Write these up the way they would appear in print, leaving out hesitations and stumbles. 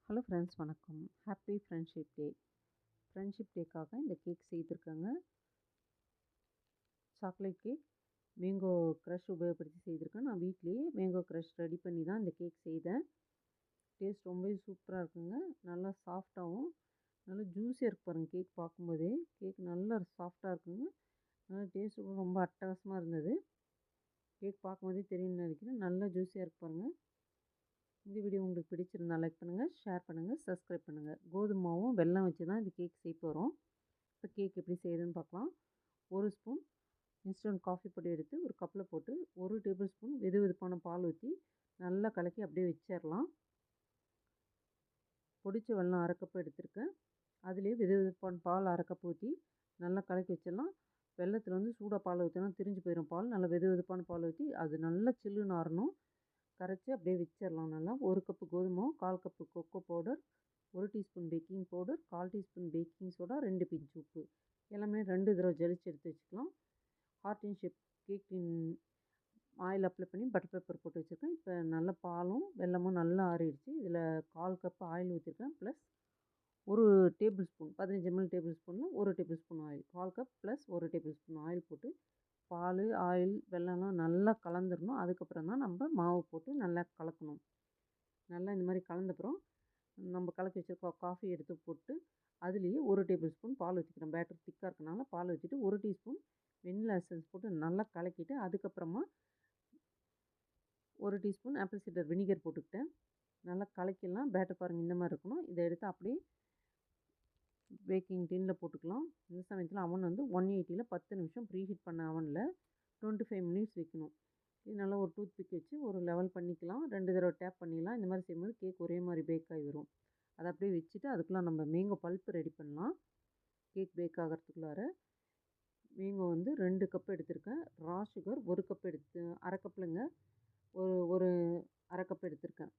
Hello friends, வணக்கம். Happy friendship day. Friendship டேக்காக இந்த கேக் செய்திருக்கேங்க. சாக்லேட் கேக் மேங்கோ க்ரஷ் உபயோகப்படுத்தி செய்திருக்கேன். நான் வீட்லேயே மேங்கோ க்ரஷ் ரெடி பண்ணி தான் இந்த கேக் செய்தேன். டேஸ்ட் ரொம்பவே சூப்பராக இருக்குங்க. நல்லா சாஃப்டாகவும் நல்லா ஜூஸியாக இருக்கு பாருங்கள். கேக் பார்க்கும்போதே கேக் நல்லா சாஃப்டாக இருக்குங்க. நல்லா டேஸ்ட்டு ரொம்ப அட்டகாசமாக இருந்தது. கேக் பார்க்கும்போதே தெரியும்னு நினைக்கிறேன். நல்லா ஜூஸியாக இருக்கு பாருங்கள். இந்த வீடியோ உங்களுக்கு பிடிச்சிருந்தா லைக் பண்ணுங்கள், ஷேர் பண்ணுங்கள், சப்ஸ்கிரைப் பண்ணுங்கள். கோதுமை மாவும் வெல்லம் வச்சு தான் இந்த கேக் செய்ய போகிறோம். இப்போ கேக் எப்படி செய்யுதுன்னு பார்க்கலாம். 1 ஸ்பூன் இன்ஸ்டன்ட் காஃபி பொடி எடுத்து ஒரு கப்பில் போட்டு 1 டேபிள் ஸ்பூன் வெது வெதுப்பான பால் ஊற்றி நல்லா கலக்கி அப்படியே வச்சிடலாம். பொடிச்ச வெல்லம் 1/2 கப் எடுத்திருக்கேன். அதுலேயே வெது வெதுப்பான பால் 1/2 கப் ஊற்றி நல்லா கலக்கி வச்சிடலாம். வெல்லத்தில் வந்து சூடாக பால் ஊற்றினா திரிஞ்சு போயிடும் பால். நல்லா வெது வெதுப்பான பால் ஊற்றி அது நல்லா சில்லுன்னு ஆறணும். கரைச்சி அப்படியே வச்சிடலாம். நல்லா 1 கப்பு கோதுமை, 1/4 cup cocoa powder, 1 teaspoon baking powder, 1/4 teaspoon baking soda, 2 pinch உப்பு எல்லாமே 2 தடவை ஜலிச்சு எடுத்து வச்சுக்கலாம். ஹார்ட் இன் ஷேப் கேக்கின் ஆயில் அப்ளை பண்ணி பட்டர் பேப்பர் போட்டு வச்சுருக்கேன். இப்போ நல்லா பாலும் வெல்லமும் நல்லா ஆறிடுச்சு. இதில் 1/4 கப் ஆயில் ஊற்றிருக்கேன். Plus 1 table spoon 15 ml table ஸ்பூனில் 1 table spoon oil, 1/4 cup plus 1 table spoon oil போட்டு பால், ஆயில், வெல்லம்லாம் நல்லா கலந்துடணும். அதுக்கப்புறம் தான் நம்ம மாவு போட்டு நல்லா கலக்கணும். நல்லா இந்த மாதிரி கலந்தப்புறம் நம்ம கலக்கி வச்சுருக்க காஃபி எடுத்து போட்டு அதுலேயே 1 டேபிள் ஸ்பூன் பால் ஊற்றிக்கிறேன். பேட்டர் திக்காக இருக்கனால பால் ஊற்றிட்டு 1 டீஸ்பூன் வெண்ணிலா எசன்ஸ் போட்டு நல்லா கலக்கிட்டு அதுக்கப்புறமா 1 டீஸ்பூன் ஆப்பிள் சைடர் வினிகர் போட்டுக்கிட்டேன். நல்லா கலக்கிடலாம். பேட்டர் பாருங்கள் இந்த மாதிரி இருக்கணும். இதை எடுத்து அப்படியே பேக்கிங் டின்னில் போட்டுக்கலாம். இந்த சமயத்தில் அவன் வந்து 180ல் 10 நிமிஷம் ப்ரீஹீட் பண்ண அவனில் 25 மினிட்ஸ் வைக்கணும். இது நல்லா ஒரு டூத் பிக் வச்சு ஒரு லெவல் பண்ணிக்கலாம். 2 தடவை டேப் பண்ணிடலாம். இந்த மாதிரி செய்யும்போது கேக் ஒரே மாதிரி பேக் ஆகி வரும். அதை அப்படியே வச்சுட்டு அதுக்குள்ளே நம்ம மேங்கோ பல்ப்பு ரெடி பண்ணலாம். கேக் பேக் ஆகிறதுக்குள்ளார மேங்கோ வந்து 2 கப் எடுத்திருக்கேன். ரா சுகர் 1 கப் எடுத்து 1/2 கப்புலங்க ஒரு 1/2 கப் எடுத்திருக்கேன்.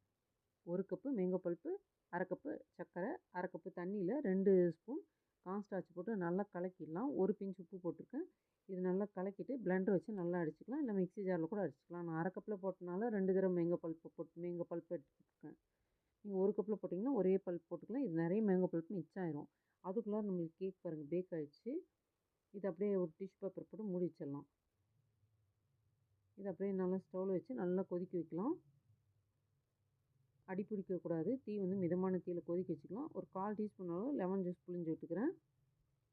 1 கப்பு மேங்கோ பல்ப்பு, 1/2 கப்பு சர்க்கரை, 1/2 கப்பு தண்ணியில் 2 ஸ்பூன் கார்ன்ஸ்டார்ச் போட்டு நல்லா கலக்கிடலாம். 1 பிஞ்ச் உப்பு போட்டிருக்கேன். இது நல்லா கலக்கிட்டு பிளெண்டர் வச்சு நல்லா அடிச்சுக்கலாம். இல்லை மிக்ஸி ஜாரில் கூட அடிச்சுக்கலாம். நான் 1/2 கப்பில் போட்டனால 2 தடவை மேங்கோ பல்ப்பு எடுத்துருக்கேன். நீங்கள் 1 கப்பில் போட்டிங்கன்னா ஒரே பல்ப் போட்டுக்கலாம். இது நிறைய மேங்கோ பல்ப்பு மிச்சம் ஆயிரும். அதுக்குள்ளே நம்மளுக்கு கேக் பாருங்கள் பேக் ஆகிடுச்சு. இது அப்படியே ஒரு டிஷ் பேப்பர் போட்டு மூடி வச்சிடலாம். இது அப்படியே நல்லா ஸ்டவ்வில் வச்சு நல்லா கொதிக்க வைக்கலாம். அடி பிடிக்கக்கூடாது. தீ வந்து மிதமான தீயில் கொதிக்க வச்சுக்கலாம். ஒரு 1/4 டீஸ்பூன் அளவு லெமன் ஜூஸ் புழிஞ்சு விட்டுக்கிறேன்.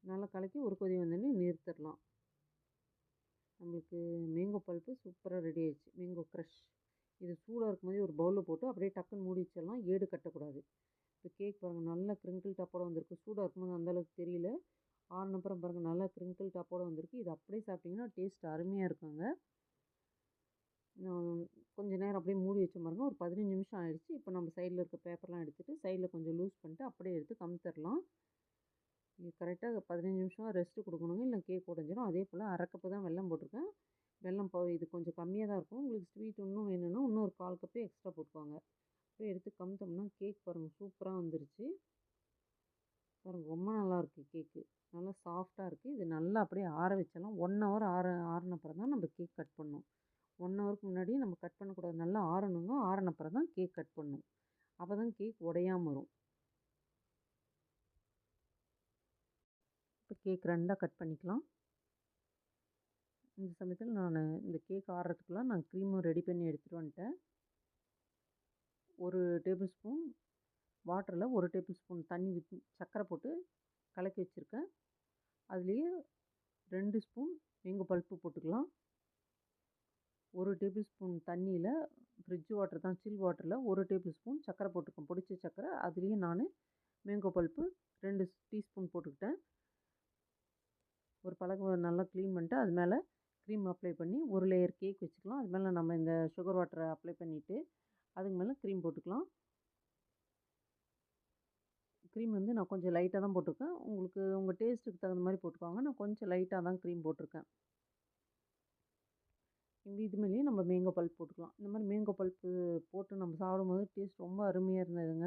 நல்லா கலக்கி ஒரு கொதி வந்தோடனே நிறுத்திடலாம். நம்மளுக்கு மேங்கோ பல்ப்பு சூப்பராக ரெடி ஆயிடுச்சு. மேங்கோ க்ரஷ் இது சூடாக இருக்கும்போதே ஒரு பவுலில் போட்டு அப்படியே டக்குன்னு மூடி வச்சிடலாம். ஏடு கட்டக்கூடாது. இப்போ கேக் பாருங்கள் நல்லா கிரிங்கிள் டாப்போடு வந்திருக்கு. சூடாக இருக்கும்போது அந்தளவுக்கு தெரியல. ஆறுனப்புறம் பாருங்கள் நல்லா கிரிங்கிள் டாப்போடு வந்திருக்கு. இது அப்படியே சாப்பிட்டிங்கன்னா டேஸ்ட் அருமையாக இருக்குங்க. கொஞ்சம் நேரம் அப்படியே மூடி வச்ச பாருங்க. ஒரு 15 நிமிஷம் ஆயிடுச்சு. இப்போ நம்ம சைடில் இருக்க பேப்பர்லாம் எடுத்துகிட்டு சைடில் கொஞ்சம் லூஸ் பண்ணிட்டு அப்படியே எடுத்து கமுத்திடலாம். இது கரெக்டாக 15 நிமிஷம் ரெஸ்ட்டு கொடுக்கணுங்க. இல்லை கேக் உடஞ்சிரும். அதே போல் 1/2 கப்பு தான் வெல்லம் போட்டிருக்கேன். வெல்லம் இது கொஞ்சம் கம்மியாக தான் இருக்கும். உங்களுக்கு ஸ்வீட் இன்னும் வேணும்னா இன்னும் ஒரு 1/4 கப்பே எக்ஸ்ட்ரா போட்டுக்கோங்க. அப்படியே எடுத்து கமுத்தோம்னா கேக் பாருங்கள் சூப்பராக வந்துருச்சு. பாருங்கள் ரொம்ப நல்லாயிருக்கு கேக்கு. நல்லா சாஃப்டாக இருக்குது. இது நல்லா அப்படியே ஆற வச்சிடலாம். 1 ஹவர் ஆறினப்புறம் தான் நம்ம கேக் கட் பண்ணணும். 1 ஹவருக்கு முன்னாடி நம்ம கட் பண்ணக்கூடாது. நல்லா ஆறணுங்க. ஆறினப்புறம் தான் கேக் கட் பண்ணணும். அப்போ தான் கேக் உடையாமல் வரும். இப்போ கேக் 2ஆக கட் பண்ணிக்கலாம். இந்த சமயத்தில் நான் இந்த கேக் ஆறுறதுக்குள்ள நான் க்ரீமும் ரெடி பண்ணி எடுத்துகிட்டு வந்துட்டேன். 1 டேபிள் ஸ்பூன் வாட்டரில் 1 டேபிள் ஸ்பூன் தண்ணி ஊற்றி சர்க்கரை போட்டு கலக்கி வச்சுருக்கேன். அதுலேயே 2 ஸ்பூன் மேங்கோ பல்ப்பு போட்டுக்கலாம். 1 டேபிள் ஸ்பூன் தண்ணியில் ஃப்ரிட்ஜ் வாட்டர் தான் சில் வாட்டரில் 1 டேபிள் ஸ்பூன் சர்க்கரை போட்டிருக்கேன். பொடிச்ச சர்க்கரை. அதுலேயே நான் மேங்கோ பல்ப்பு 2 டீஸ்பூன் போட்டுக்கிட்டேன். ஒரு பலகை நல்லா க்ளீன் பண்ணிட்டு அது மேலே க்ரீம் அப்ளை பண்ணி ஒரு லேயர் கேக் வச்சுக்கலாம். அது மேலே நம்ம இந்த சுகர் வாட்டரை அப்ளை பண்ணிவிட்டு அதுக்கு மேலே க்ரீம் போட்டுக்கலாம். க்ரீம் வந்து நான் கொஞ்சம் லைட்டாக தான் போட்டிருக்கேன். உங்களுக்கு உங்கள் டேஸ்ட்டுக்கு தகுந்த மாதிரி போட்டுக்கோங்க. நான் கொஞ்சம் லைட்டாக தான் க்ரீம் போட்டிருக்கேன். இது மேலேயே நம்ம மேங்கோ பல்ப் போட்டுக்கலாம். இந்த மாதிரி மேங்கோ பல்ப்பு போட்டு நம்ம சாப்பிடும்போது டேஸ்ட் ரொம்ப அருமையாக இருந்ததுங்க.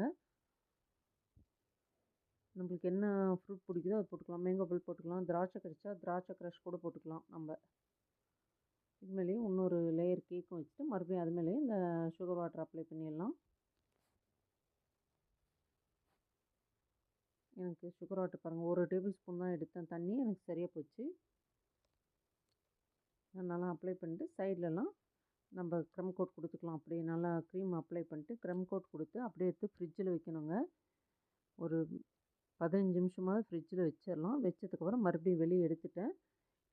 நம்மளுக்கு என்ன ஃப்ரூட் பிடிக்குதோ அது போட்டுக்கலாம். மேங்கோ பல்ப் போட்டுக்கலாம். திராட்சை கிடைச்சா திராட்சை க்ரஷ் கூட போட்டுக்கலாம் நம்ம. இது மேலேயே இன்னொரு லேயர் கேக்கும் வச்சுட்டு மறுபடியும் அது மேலேயே இந்த சுகர் வாட்டர் அப்ளை பண்ணிடலாம். எனக்கு சுகர் வாட்டர் பாருங்கள் 1 டேபிள் ஸ்பூன் தான் எடுத்தேன் தண்ணி. எனக்கு சரியாக போச்சு. நான் நல்லா அப்ளை பண்ணிட்டு சைட்லலாம் நம்ம க்ரம் கோட் கொடுத்துக்கலாம். அப்படியே நல்லா க்ரீம் அப்ளை பண்ணிட்டு க்ரம் கோட் கொடுத்து அப்படியே எடுத்து ஃப்ரிட்ஜில் வைக்கணுங்க. ஒரு 15 நிமிஷமாவது ஃப்ரிட்ஜில் வச்சிடலாம். வச்சதுக்கப்புறம் மறுபடியும் வெளியே எடுத்துட்டேன்.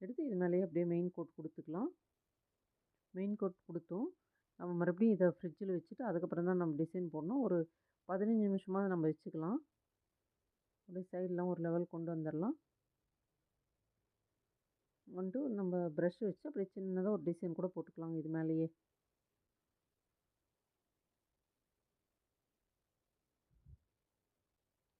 எடுத்து இது மேலேயே அப்படியே மெயின் கோட் கொடுத்துக்கலாம். மெயின் கோட் கொடுத்தோம். நம்ம மறுபடியும் இதை ஃப்ரிட்ஜில் வச்சுட்டு அதுக்கப்புறம் தான் நம்ம டிசைன் போடணும். ஒரு 15 நிமிஷமாவது நம்ம வச்சுக்கலாம். அப்படியே சைடெலாம் ஒரு லெவல் கொண்டு வந்துடலாம். வந்துட்டு நம்ம ப்ரஷ் வச்சு அப்படியே சின்னதாக ஒரு டிசைன் கூட போட்டுக்கலாங்க இது மேலேயே.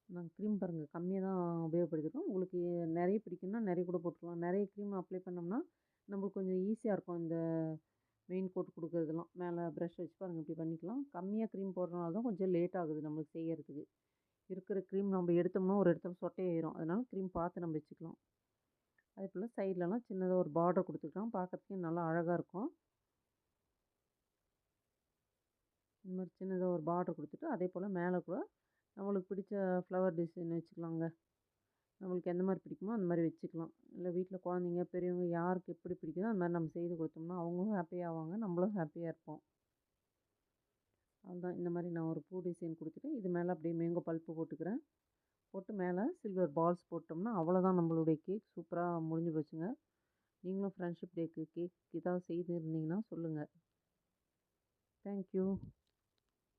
நான் க்ரீம் பாருங்கள் கம்மியாக தான் உபயோகப்படுத்திருக்கோம். உங்களுக்கு நிறைய பிடிக்கும்னா நிறைய கூட போட்டுக்கலாம். நிறைய க்ரீம் அப்ளை பண்ணோம்னா நம்மளுக்கு கொஞ்சம் ஈஸியாக இருக்கும் இந்த மெயின் கோட் கொடுக்குறதுலாம். மேலே ப்ரஷ் வச்சு பாருங்கள் இப்படி பண்ணிக்கலாம். கம்மியாக க்ரீம் போடுறதுனால தான் கொஞ்சம் லேட் ஆகுது நம்மளுக்கு செய்யறதுக்கு. இருக்கிற க்ரீம் நம்ம எடுத்தோம்னா ஒரு இடத்துல சொட்டையாயிரும். அதனால க்ரீம் பார்த்து நம்ம வச்சுக்கலாம். அதே போல் சைட்லலாம் சின்னதாக ஒரு பார்டர் கொடுத்துக்கலாம். பார்க்கறதுக்கே நல்லா அழகாக இருக்கும். இந்த மாதிரி சின்னதாக ஒரு பார்டர் கொடுத்துட்டு அதே போல் மேலே கூட நம்மளுக்கு பிடிச்ச ஃப்ளவர் டிசைன் வச்சுக்கலாங்க. நம்மளுக்கு எந்த மாதிரி பிடிக்குமோ அந்த மாதிரி வச்சுக்கலாம். இல்லை வீட்டில் குழந்தைங்க பெரியவங்க யாருக்கு எப்படி பிடிக்குதோ அந்த மாதிரி நம்ம செய்து கொடுத்தோம்னா அவங்களும் ஹாப்பியாக ஆவாங்க, நம்மளும் ஹாப்பியாக இருப்போம். அதுதான் இந்த மாதிரி நான் ஒரு பூ டிசைன் கொடுத்துட்டு இது மேலே அப்படியே மேங்கோ பல்ப்பு போட்டுக்கிறேன். போட்டு மேலே சில்வர் பால்ஸ் போட்டோம்னா அவ்வளோதான் நம்மளுடைய கேக் சூப்பராக முடிஞ்சு போச்சுங்க. நீங்களும் ஃப்ரெண்ட்ஷிப் டேக்கு கேக் ஏதாவது செய்து இருந்தீங்கன்னா சொல்லுங்கள். தேங்க்யூ.